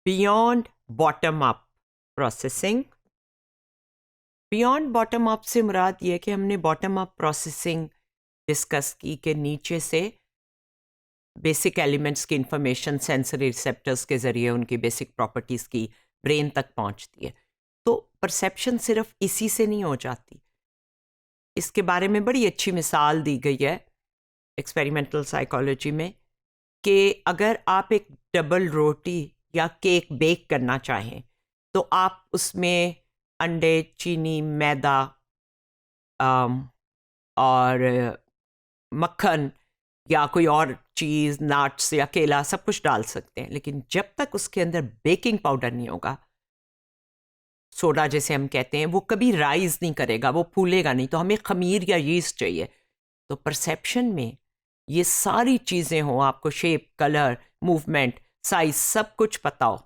Beyond bottom up processing. Beyond bottom up से मुराद ये है कि हमने बॉटम अप प्रोसेसिंग डिस्कस की कि नीचे से बेसिक एलिमेंट्स की इंफॉर्मेशन सेंसरी रिसेप्टर्स के ज़रिए उनकी बेसिक प्रॉपर्टीज़ की ब्रेन तक पहुंचती है। तो परसेप्शन सिर्फ इसी से नहीं हो जाती। इसके बारे में बड़ी अच्छी मिसाल दी गई है एक्सपेरिमेंटल साइकोलॉजी में कि अगर आप एक डबल रोटी या केक बेक करना चाहें तो आप उसमें अंडे, चीनी, मैदा और मक्खन या कोई और चीज़, नट्स या केला सब कुछ डाल सकते हैं, लेकिन जब तक उसके अंदर बेकिंग पाउडर नहीं होगा, सोडा जैसे हम कहते हैं, वो कभी राइज नहीं करेगा, वो फूलेगा नहीं। तो हमें खमीर या यीस्ट चाहिए। तो परसेप्शन में ये सारी चीज़ें हों, आपको शेप, कलर, मूवमेंट, साइज सब कुछ पता हो,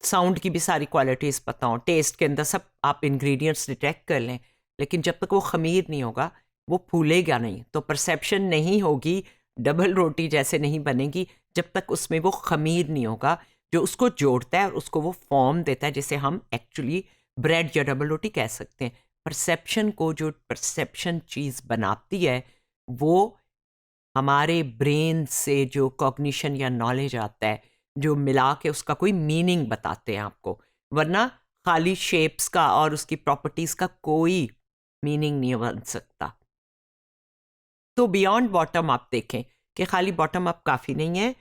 साउंड की भी सारी क्वालिटीज़ पता हो, टेस्ट के अंदर सब आप इंग्रेडिएंट्स डिटेक्ट कर लें, लेकिन जब तक वो खमीर नहीं होगा वो फूलेगा नहीं। तो परसेप्शन नहीं होगी, डबल रोटी जैसे नहीं बनेगी जब तक उसमें वो खमीर नहीं होगा जो उसको जोड़ता है और उसको वो फॉर्म देता है, जिसे हम एक्चुअली ब्रेड या डबल रोटी कह सकते हैं। परसेप्शन को जो परसेप्शन चीज़ बनाती है वो हमारे ब्रेन से जो कॉग्निशन या नॉलेज आता है, जो मिला के उसका कोई मीनिंग बताते हैं आपको, वरना खाली शेप्स का और उसकी प्रॉपर्टीज का कोई मीनिंग नहीं बन सकता। तो बियॉन्ड बॉटम अप देखें कि खाली बॉटम अप काफ़ी नहीं है,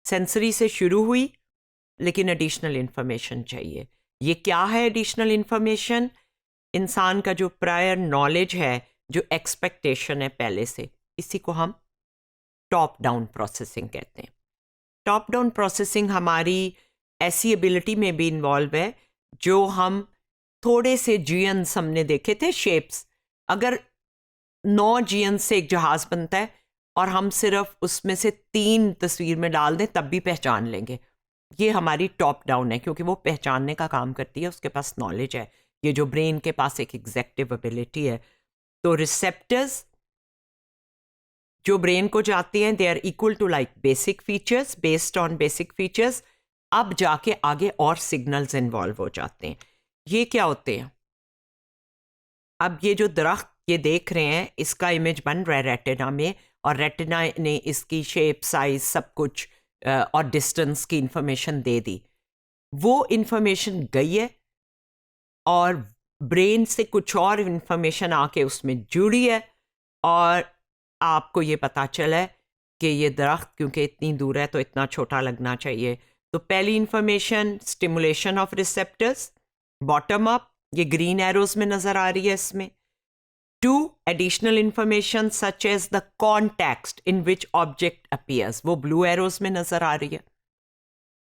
सेंसरी से शुरू हुई लेकिन एडिशनल इंफॉर्मेशन चाहिए। ये क्या है एडिशनल इंफॉर्मेशन? इंसान का जो प्रायर नॉलेज है, जो एक्सपेक्टेशन है पहले से, इसी को हम टॉप डाउन प्रोसेसिंग कहते हैं। टॉप डाउन प्रोसेसिंग हमारी ऐसी एबिलिटी में भी इन्वॉल्व है जो हम थोड़े से जीएन्स हमने देखे थे, शेप्स। अगर 9 जीएन्स से एक जहाज़ बनता है और हम सिर्फ उसमें से 3 तस्वीर में डाल दें तब भी पहचान लेंगे। ये हमारी टॉप डाउन है क्योंकि वो पहचानने का काम करती है, उसके पास नॉलेज है, ये जो ब्रेन के पास एक एग्जेक्टिव एबिलिटी है। तो रिसेप्टर्स जो ब्रेन को जाती हैं, they are equal to like basic features, based on basic features. अब जाके आगे और सिग्नल्स इन्वॉल्व हो जाते हैं। ये क्या होते हैं? अब ये जो दरख्त ये देख रहे हैं, इसका इमेज बन रहा है रेटिना में, और रेटिना ने इसकी शेप, साइज, सब कुछ और डिस्टेंस की इंफॉर्मेशन दे दी। वो इंफॉर्मेशन गई है और ब्रेन से कुछ और इंफॉर्मेशन आके उसमें जुड़ी है, और आपको ये पता चला है कि ये दरख्त क्योंकि इतनी दूर है तो इतना छोटा लगना चाहिए। तो पहली information stimulation of receptors, bottom up, ये ग्रीन एरोज में नजर आ रही है इसमें। 2 additional information such as the context in which object appears, वो ब्लू एरोज में नजर आ रही है।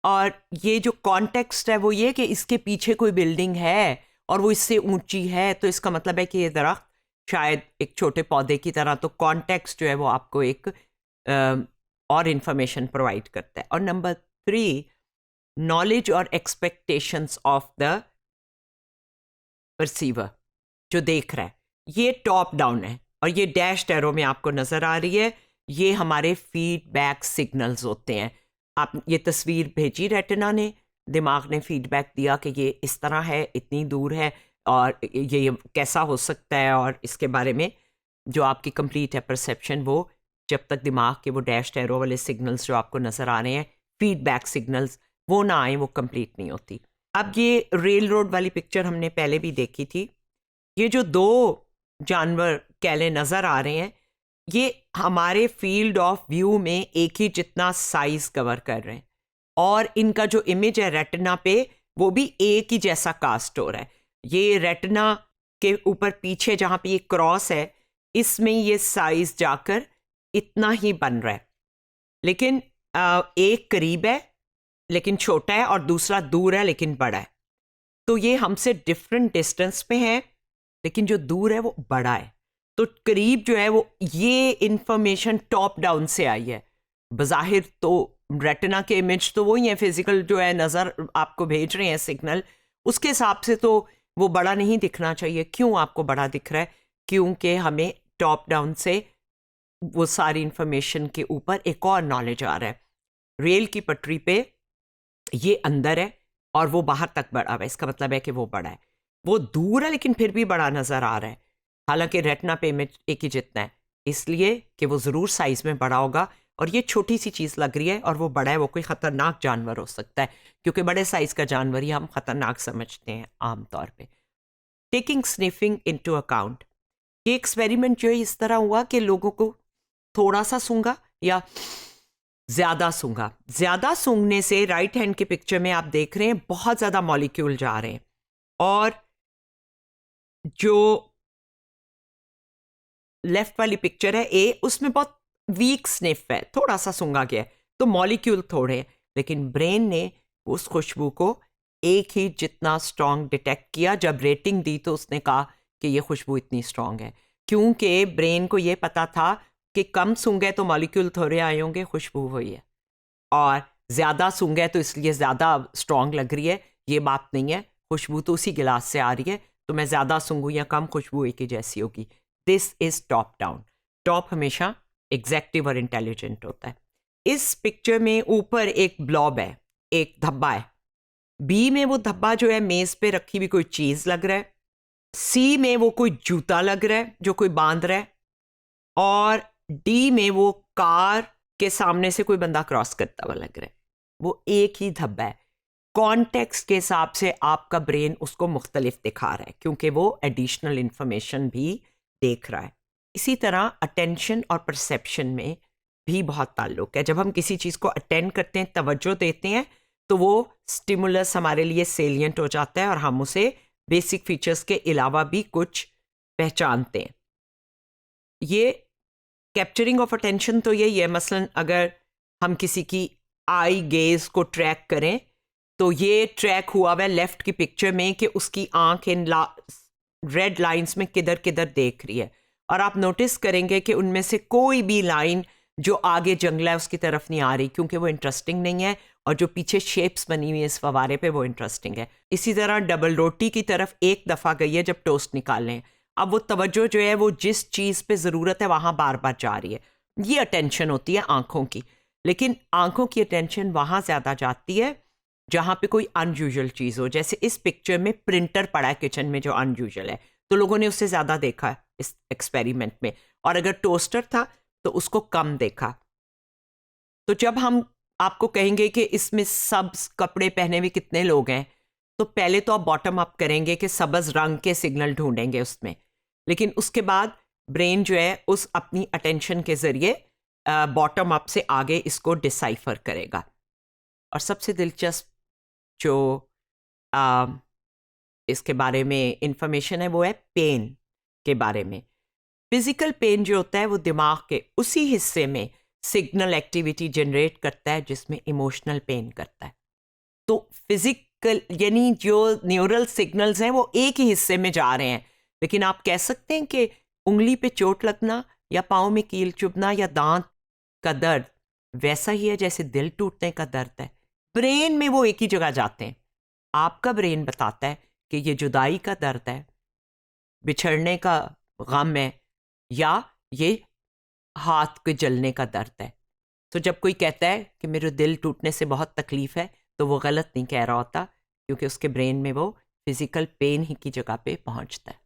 और ये जो कॉन्टेक्स्ट है वो ये कि इसके पीछे कोई बिल्डिंग है और वो इससे ऊंची है, तो इसका मतलब है कि ये दरख्त शायद एक छोटे पौधे की तरह। तो कॉन्टेक्स्ट जो है वो आपको एक और इंफॉर्मेशन प्रोवाइड करता है। और नंबर 3, नॉलेज और एक्सपेक्टेशंस ऑफ द परसीवर, जो देख रहा है। ये टॉप डाउन है और ये डैश एरो में आपको नजर आ रही है, ये हमारे फीडबैक सिग्नल्स होते हैं। आप ये तस्वीर भेजी रेटिना ने, दिमाग ने फीडबैक दिया कि ये इस तरह है, इतनी दूर है, और ये कैसा हो सकता है, और इसके बारे में जो आपकी कंप्लीट है परसेप्शन, वो जब तक दिमाग के वो डैश एरो वाले सिग्नल्स जो आपको नज़र आ रहे हैं, फीडबैक सिग्नल्स, वो ना आए, वो कंप्लीट नहीं होती। अब ये रेल रोड वाली पिक्चर हमने पहले भी देखी थी। ये जो 2 जानवर कैले नज़र आ रहे हैं, ये हमारे फील्ड ऑफ व्यू में एक ही जितना साइज कवर कर रहे हैं, और इनका जो इमेज है रेटिना पे वो भी एक ही जैसा कास्ट हो रहा है। ये रेटिना के ऊपर पीछे जहाँ पे ये क्रॉस है, इसमें ये साइज जाकर इतना ही बन रहा है, लेकिन एक करीब है लेकिन छोटा है, और दूसरा दूर है लेकिन बड़ा है। तो ये हमसे डिफरेंट डिस्टेंस पे है, लेकिन जो दूर है वो बड़ा है। तो करीब जो है वो, ये इंफॉर्मेशन टॉप डाउन से आई है। बज़ाहिर तो रेटिना के इमेज तो वही है, फिजिकल जो है नज़र आपको भेज रहे हैं सिग्नल, उसके हिसाब से तो वो बड़ा नहीं दिखना चाहिए। क्यों आपको बड़ा दिख रहा है? क्योंकि हमें टॉप डाउन से वो सारी इंफॉर्मेशन के ऊपर एक और नॉलेज आ रहा है। रेल की पटरी पे ये अंदर है और वो बाहर तक बढ़ा हुआ है, इसका मतलब है कि वो बड़ा है। वो दूर है लेकिन फिर भी बड़ा नज़र आ रहा है, हालांकि रेटिना पे इमेज एक ही जितना है, इसलिए कि वो ज़रूर साइज़ में बड़ा होगा। और ये छोटी सी चीज़ लग रही है और वो बड़ा है, वो कोई ख़तरनाक जानवर हो सकता है, क्योंकि बड़े साइज़ का जानवर ही हम ख़तरनाक समझते हैं आम तौर पे। टेकिंग स्निफिंग इनटू अकाउंट, ये एक्सपेरिमेंट जो है इस तरह हुआ कि लोगों को थोड़ा सा सूंघा या ज़्यादा सूंघने से, राइट हैंड के पिक्चर में आप देख रहे हैं बहुत ज़्यादा मॉलिक्यूल जा रहे हैं, और जो लेफ्ट वाली पिक्चर है ए, उसमें बहुत वीक स्निफ है, थोड़ा सा सूंघा गया है, तो मॉलिक्यूल थोड़े हैं, लेकिन ब्रेन ने उस खुशबू को एक ही जितना स्ट्रांग डिटेक्ट किया। जब रेटिंग दी तो उसने कहा कि ये खुशबू इतनी स्ट्रांग है, क्योंकि ब्रेन को ये पता था कि कम सूंघे तो मॉलिक्यूल थोड़े आए होंगे, खुशबू हुई है, और ज़्यादा सूंघे तो इसलिए ज़्यादा स्ट्रांग लग रही है। ये बात नहीं है, खुशबू तो उसी गिलास से आ रही है, तो मैं ज़्यादा सूंघूं या कम, खुशबू एक ही जैसी होगी। This is top down. Top हमेशा एग्जैक्टिव और इंटेलिजेंट होता है। इस पिक्चर में ऊपर एक ब्लॉब है, एक धब्बा है, बी में वो धब्बा जो है मेज़ पे रखी हुई कोई चीज़ लग रहा है, सी में वो कोई जूता लग रहा है जो कोई बांध रहा है, और डी में वो कार के सामने से कोई बंदा क्रॉस करता हुआ लग रहा है। वो एक ही धब्बा है। कॉन्टेक्स्ट के हिसाब से आपका ब्रेन उसको मुख्तलिफ दिखा रहा है, क्योंकि वो एडिशनल इंफॉर्मेशन भी देख रहा है। इसी तरह अटेंशन और परसेप्शन में भी बहुत ताल्लुक है। जब हम किसी चीज़ को अटेंड करते हैं, तवज्जो देते हैं, तो वो स्टिमुलस हमारे लिए सेलिएंट हो जाता है और हम उसे बेसिक फीचर्स के अलावा भी कुछ पहचानते हैं। ये कैप्चरिंग ऑफ अटेंशन तो यही है। मसलन अगर हम किसी की आई गेज को ट्रैक करें, तो ये ट्रैक हुआ हुआ लेफ्ट की पिक्चर में कि उसकी आंख इन रेड लाइंस में किधर किधर देख रही है, और आप नोटिस करेंगे कि उनमें से कोई भी लाइन जो आगे जंगला है उसकी तरफ नहीं आ रही, क्योंकि वो इंटरेस्टिंग नहीं है, और जो पीछे शेप्स बनी हुई है इस फवारे पे वो इंटरेस्टिंग है। इसी तरह डबल रोटी की तरफ एक दफ़ा गई है जब टोस्ट निकालें, अब वो तवज्जो जो है वो जिस चीज़ पे ज़रूरत है वहाँ बार बार जा रही है। ये अटेंशन होती है आंखों की, लेकिन आंखों की अटेंशन वहाँ ज़्यादा जाती है जहाँ पे कोई अनयूजुअल चीज़ हो। जैसे इस पिक्चर में प्रिंटर पड़ा है किचन में जो अनयूजुअल है, तो लोगों ने उससे ज़्यादा देखा है इस एक्सपेरिमेंट में, और अगर टोस्टर था तो उसको कम देखा। तो जब हम आपको कहेंगे कि इसमें सब कपड़े पहने हुए कितने लोग हैं, तो पहले तो आप बॉटम अप करेंगे कि सबज रंग के सिग्नल ढूंढेंगे उसमें, लेकिन उसके बाद ब्रेन जो है उस अपनी अटेंशन के ज़रिए बॉटम अप से आगे इसको डिसाइफर करेगा। और सबसे दिलचस्प जो इसके बारे में इंफॉर्मेशन है वो है पेन के बारे में। फिजिकल पेन जो होता है वो दिमाग के उसी हिस्से में सिग्नल एक्टिविटी जनरेट करता है जिसमें इमोशनल पेन करता है। तो फिजिकल यानी जो न्यूरल सिग्नल्स हैं वो एक ही हिस्से में जा रहे हैं, लेकिन आप कह सकते हैं कि उंगली पे चोट लगना या पाँव में कील चुभना या दांत का दर्द वैसा ही है जैसे दिल टूटने का दर्द है। ब्रेन में वो एक ही जगह जाते हैं। आपका ब्रेन बताता है कि ये जुदाई का दर्द है, बिछड़ने का गम है, या ये हाथ के जलने का दर्द है। तो जब कोई कहता है कि मेरे दिल टूटने से बहुत तकलीफ है, तो वो गलत नहीं कह रहा होता, क्योंकि उसके ब्रेन में वो फिजिकल पेन ही की जगह पे पहुंचता है।